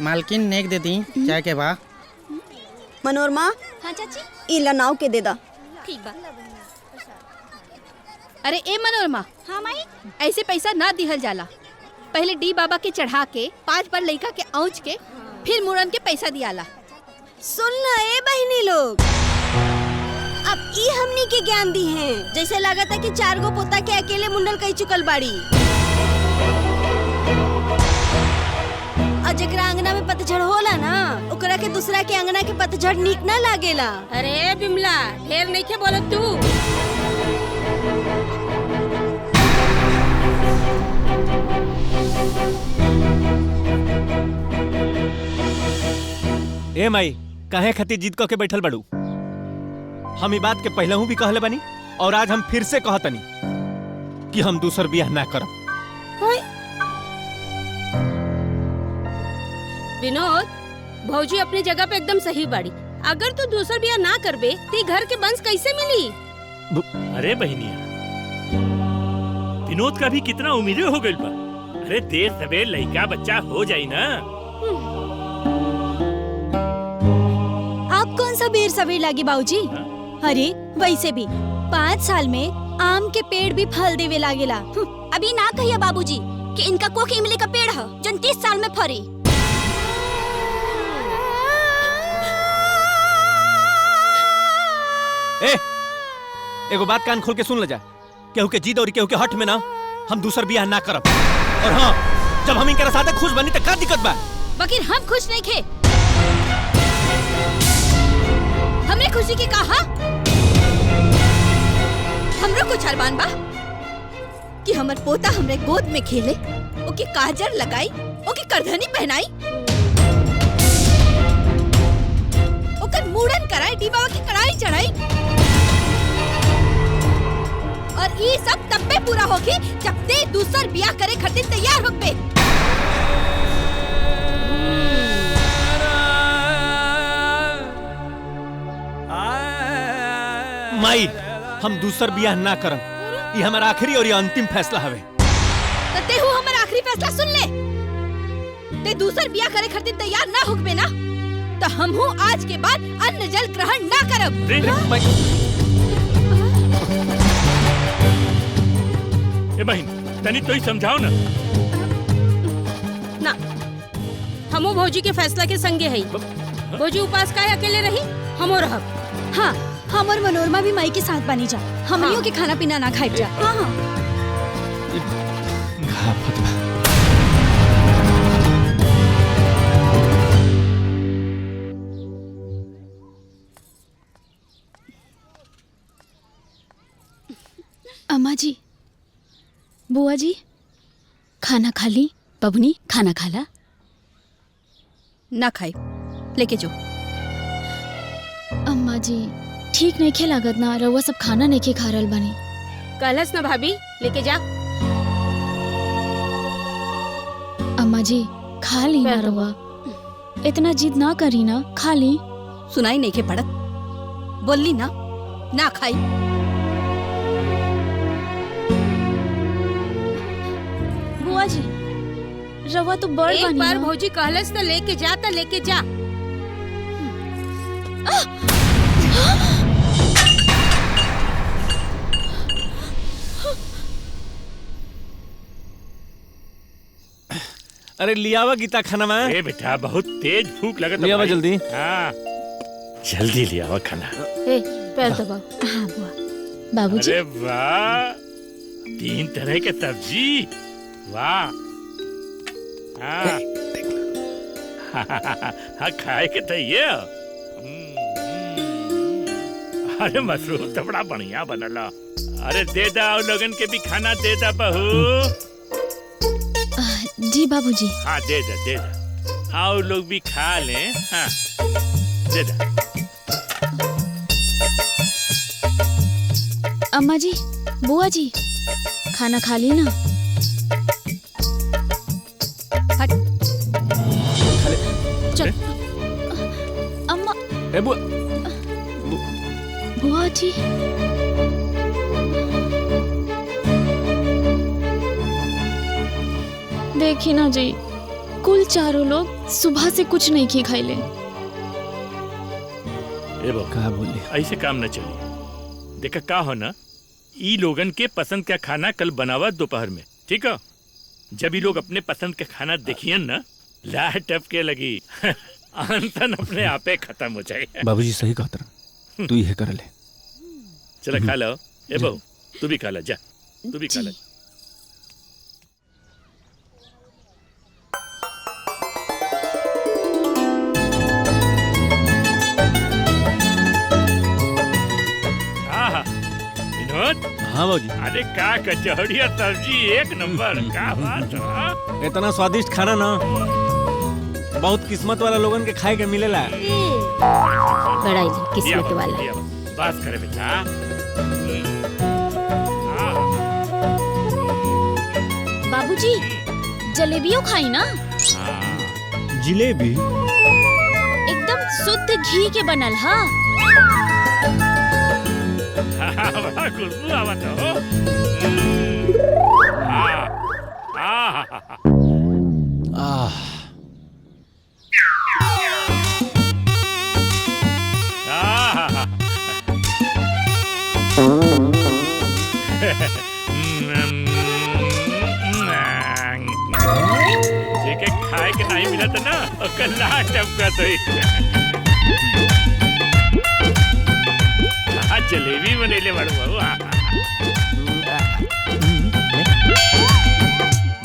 मालकिन नेक दे दी चाय के बा। मनोरमा। हाँ चाची। इला नाव के दे दा। ठीक बा। अरे ए मनोरमा। हाँ माई। ऐसे पैसा ना दिहल जाला। पहले डी बाबा के चढ़ा के 5 बार लड़का के औंच के फिर मुड़न के पैसा दियाला। सुन ना ए बहनी लोग, अब ई हमनी के ज्ञान दी हैं। जैसे लागत है कि 4 गो पोता के अकेले मुंडल कई चुकल बाड़ी। और जकरा अंगना में पतझड़ होला ना, ओकरा के दूसरा के अंगना के पतझड़ नीक ना लागेला। अरे बिमला, ढेर नहीं के बोलत तू। ए माई, काहे खातिर जिद क के बैठल बड़ू? हम ई बात के पहले भी कहले बानी और आज हम फिर से कहतनी कि हम दूसर बियाह ना करब। विनोद, भौजी अपनी जगह पे एकदम सही बाड़ी। अगर तू दूसर बियाह ना करबे तो घर के वंश कैसे मिली? अरे बहनिया, विनोद का भी कितना उम्मीदें हो गई बा। अरे देर सवेर लड़का बच्चा हो जाई ना। आप कौन सा बेर सवेर लागी बाबूजी? अरे वैसे भी 5 साल में आम के पेड़ भी फल देवे लागेला। अभी ना कहिए बाबूजी कि इनका कोक इमली का पेड़ है जो 30 साल में फरी। ए, एगो बात कान खोल के सुन ले जा। केहू के जिद और केहू के हट में ना हम दूसर बियाह ना करब। और हाँ, जब हम इनके साथ खुश बनी तो का दिक्कत बा? बकिर हम खुश नहीं थे। हमने खुशी की कहा हमरो कुछ अरमान बा कि हमर पोता हमरे गोद में खेले, ओके काजर लगाई, ओके करधनी पहनाई, ओकर मुड़न कराई, डी बाबा की कड़ाई चढ़ाई। और ये सब तब पे पूरा होगी जब ते दूसर बियाह करे खातिर तैयार होबे। माई, हम दूसर बियाह ना करब। ये हमारा आखिरी और ये अंतिम फैसला हवे। ते हु हमारा आखिरी फैसला सुन ले। ते दूसर बियाह करे खातिर तैयार ना होबे ना, तो हम हूँ आज के बाद अन्न जल ग्रहण ना करब। ए बहन, तनी तो ही समझाओ ना। ना, हमो भौजी के फैसला के संगे है। भौजी उपास का अकेले रही, हमो रहब। हाँ, हम और मनोरमा भी माई के साथ बनी जा। हमनियों के खाना पीना ना खाई जा। हाँ हाँ। अम्मा जी, बुआ जी, खाना खा ली? बबनी खाना खाला? ना खाई, लेके जो। अम्मा जी, ठीक नहीं खे लागत ना, रउआ सब खाना नहीं खे खा रहल बानी। कहलस ना भाभी, लेके जा। अम्मा जी, खा ली ना रउआ, इतना जिद ना करी ना, खा ली। सुनाई नहीं के पड़त, बोली ना, ना खाई। बुआ जी, रवा तो बड़ एक बार भौजी कहलस तो लेके जा, तो लेके जा। अरे लियावा गीता खाना में। ए बेटा, बहुत तेज भूख लगत है। लियावा जल्दी। हाँ, जल्दी लियावा खाना। ए, पैर दबा। हाँ बुआ। बाबूजी। अरे वाह, 3 तरह के सब्जी, वाह। हाँ, हाँ खाए के तो ये। अरे मशरूम तो बड़ा बढ़िया बनला। अरे दे दा लोगन के भी खाना दे दा बहू। जी बाबूजी। हाँ दे दा। आओ लोग भी खा लें। हाँ दे दा। अम्मा जी, बुआ जी, खाना खा ली ना? हट। चल। अम्मा। ए बुआ। बुआ जी। देखी ना जी, कुल चारों लोग सुबह से कुछ नहीं खी खाइले। ए बहू का बोले ऐसे काम न चली। देखा का हो ना, ई लोगन के पसंद का खाना कल बनावा दोपहर में, ठीक है? जब ये लोग अपने पसंद का खाना देखियन ना, लाह टपके लगी अनशन अपने आपे खत्म हो जाए। बाबूजी सही कहत रहा, तू ये कर ले। चला खा लो। ए बहू तू भी खा ला, जा तू भी खा ला। विनोद, हाँ बाबूजी। अरे का कचौड़ी और सब्जी एक नंबर, का बात है। इतना स्वादिष्ट खाना ना बहुत किस्मत वाला लोगन के खाए के मिलेला। बड़ा ही किस्मत वाला। लिया, बस करे बेटा। बाबूजी जलेबियों खाई ना, जिलेबी एकदम शुद्ध घी के बनल। हाँ बड़ा खुशबू आवत हो। आह जेके खाए के नहीं मिला था ना, कल्ला टपका तो जलेबी बनेले बड़ू बहू।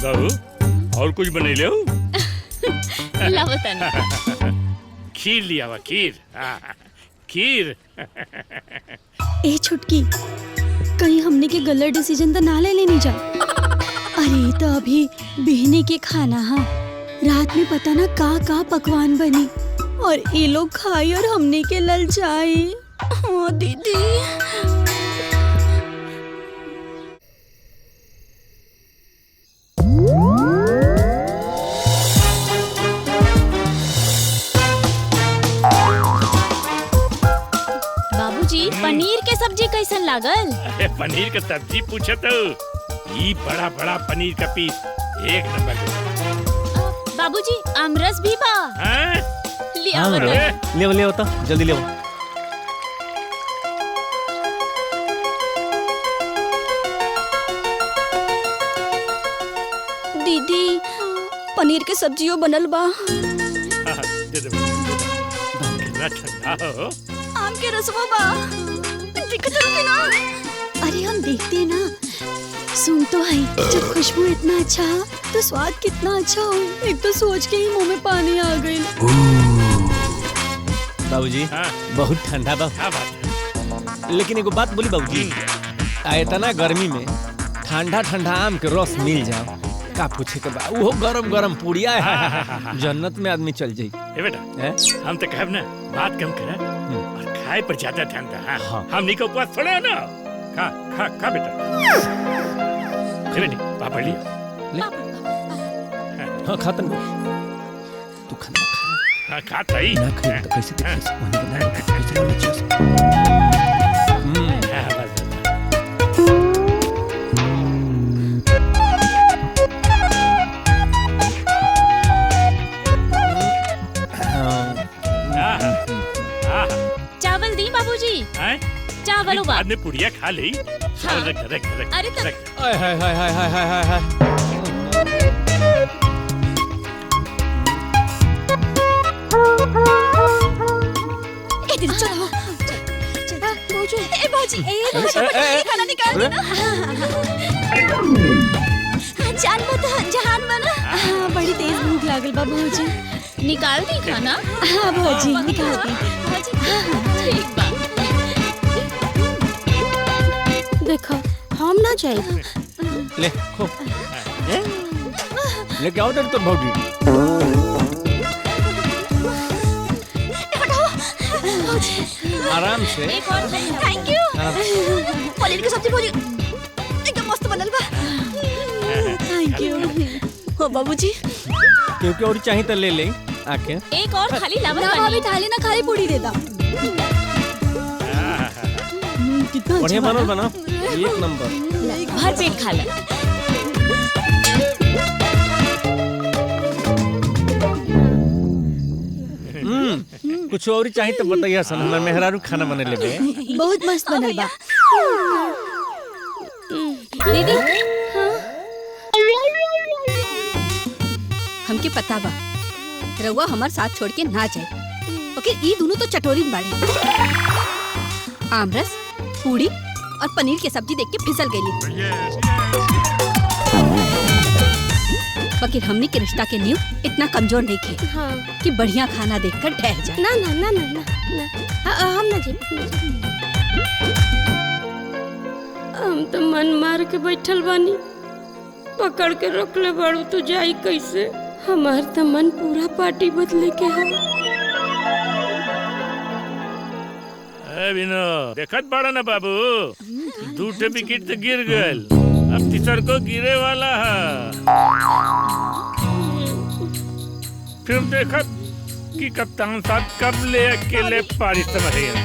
बहू और कुछ बनेले हो? खीर लिया हुआ, खीर। खीर। ए छुटकी, कहीं हमने के गलत डिसीजन तो ना ले लेनी जा। अरे तो अभी बहने के खाना, हाँ रात में पता ना का पकवान बनी और ये लोग खाई और हमने के लल जाए। हाँ दीदी। बाबूजी पनीर के सब्जी कैसन लागल? अरे पनीर का सब्जी पूछे तो ये बड़ा बड़ा पनीर का पीस एक नंबर। बाबूजी आमरस भी बा। हाँ ले तो जल्दी ले। दीदी पनीर के सब्जियों बनल बा। कितना ठंडा हो। आम के रसवा बा। अरे हम देखते ना, सुन तो है, जब खुशबू इतना अच्छा तो स्वाद कितना अच्छा हो। एक तो सोच के ही मुंह में पानी आ गई। बाबूजी बहुत ठंडा बा। लेकिन एगो बात बोली बाबूजी, इतना गर्मी में ठंडा ठंडा आम के रस मिल जाओ, का पूछे के बा। वो गरम गरम पूड़िया है, जन्नत में आदमी चल जाई। ए बेटा हम तो कहब ना, बात कम कर और खाए पर ज्यादा ध्यान दे। हाँ हमनी का उपवास थोड़ा है ना। खा खा खा बेटा। बेटी पापड़ लिया। हाँ खाता ना तू खाना खा। हाँ खाता ही ना खाए तो कैसे कैसे चावल दी बाबूजी। चावल बाद में पुड़िया खा ली। हाँ। रख अरे तो खाना निकाल देना। जान जहान बना। हाँ बड़ी तेज भूख लागल बा भौजी। निकाल दी खाना। हाँ भौजी निकाल दी। ठीक बा। देखो हम ना जाए। ले खो लेके आओ तो भौजी। आराम से। Thank you. पनीर की सब्जी भौजी एकदम मस्त बनल बा। Thank you. हो बाबूजी क्योंकि और चाहिए तो ले ले आके। एक और खाली लावन ना भाभी थाली ना खाली पूड़ी देता। कितना बढ़िया बनल बना, एक नंबर। भर पेट खा ले। कुछ और चाहिए तो बताइए सन, हमरा मेहरारू खाना बने लेबे। बहुत मस्त बनल बा। दीदी हमके पता बा रउआ हमार साथ छोड़ के ना जाए। ओके ई दोनों तो चटोरीन बाड़े। आमरस, पूड़ी और पनीर की सब्जी देख के फिसल गई। बकीर हमनी के रिश्ता के नींव इतना कमजोर नहीं थे कि बढ़िया खाना देखकर ठहर जाए। ना ना ना ना ना, ना। हम ना जी हम तो मन मार के बैठल बानी, पकड़ के रोक ले बाड़ू तो जाई कैसे। हमार तो मन पूरा पार्टी बदले के है। विनोद देखत बाड़ा ना बाबू, 2 विकेट तो गिर गल, अब तीसर को गिरे वाला है। फिर देखत कि कप्तान साहब कब ले अकेले पारी समझेगा।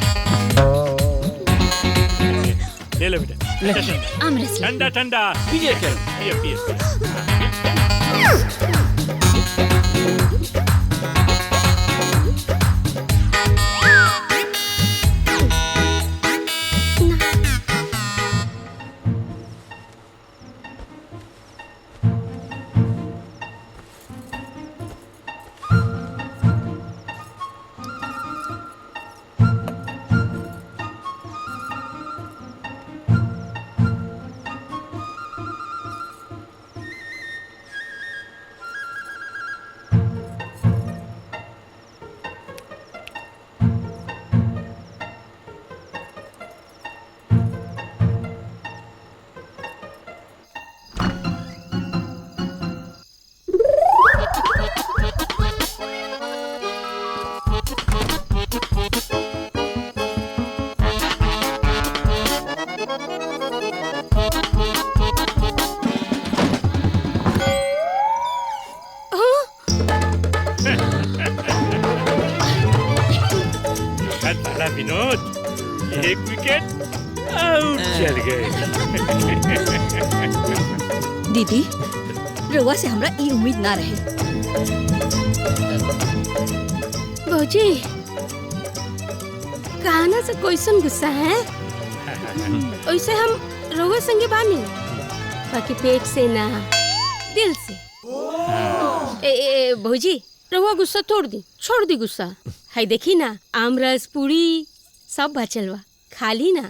ले लो बेटा, आमरस ठंडा ठंडा पिए पिए। विनोद 1 विकेट आउट चल गए। दीदी रउआ से हमरा ई उम्मीद ना रहे। भौजी कहना से कोईसन गुस्सा है, वैसे हम रउआ संगे बानी, बाकी पेट से ना दिल से। भौजी रउआ गुस्सा छोड़ दी गुस्सा। हाय देखी ना आमरस पूरी सब बचल बा, खाली ना।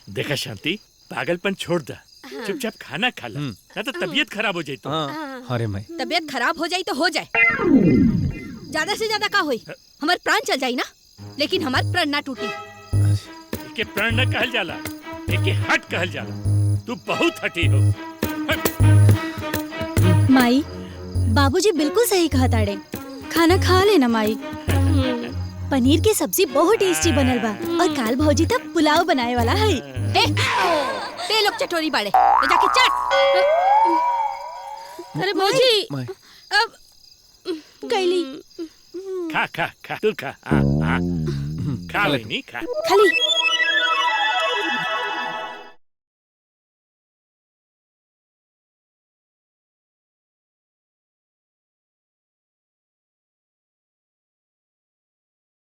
देखा शांति, पागलपन छोड़ दा, चुपचाप खाना खा ला, ना तो तबीयत खराब हो जाए। तो अरे मैं तबीयत खराब हो जाई तो हो जाए, ज्यादा से ज्यादा का होई, हमार प्राण चल जाई ना, लेकिन हमार प्राण ना टूटी। के प्राण न कहल जाला, एके हट कहल जाला। तू बहुत हटी हो। माई बाबूजी बिल्कुल सही कहा ताड़े, खाना खा लेना माई। पनीर की सब्जी बहुत टेस्टी बनल बा और काल भौजी तब पुलाव बनाए वाला है। ते लोग चटोरी बाड़े, तो जाके चाट। अरे भौजी अब कैली खा खा खा, तू खा। खा लेनी खा। खाली